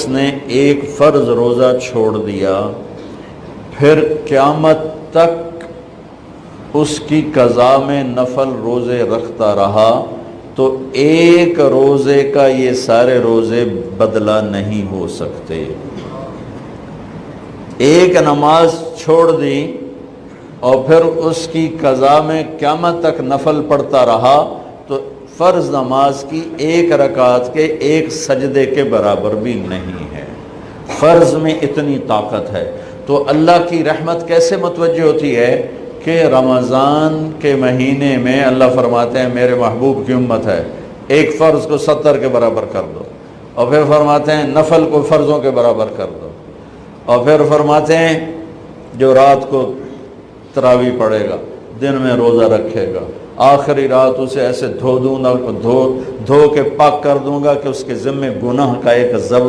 شخص نے ایک فرض روزہ چھوڑ دیا پھر قیامت تک اس کی قضا میں نفل روزے رکھتا رہا تو ایک روزے کا یہ سارے روزے بدلہ نہیں ہو سکتے۔ ایک نماز چھوڑ دی اور پھر اس کی قضا میں قیامت تک نفل پڑھتا رہا تو فرض نماز کی ایک رکعت کے ایک سجدے کے برابر بھی نہیں ہے۔ فرض میں اتنی طاقت ہے تو اللہ کی رحمت کیسے متوجہ ہوتی ہے کہ رمضان کے مہینے میں اللہ فرماتے ہیں میرے محبوب کی امت ہے، ایک فرض کو 70 کے برابر کر دو، اور پھر فرماتے ہیں نفل کو فرضوں کے برابر کر دو، اور پھر فرماتے ہیں جو رات کو تراویح پڑھے گا دن میں روزہ رکھے گا آخری رات اسے ایسے دھو دوں گا، دھو کے پاک کر دوں گا کہ اس کے ذمے گناہ کا ایک ذرہ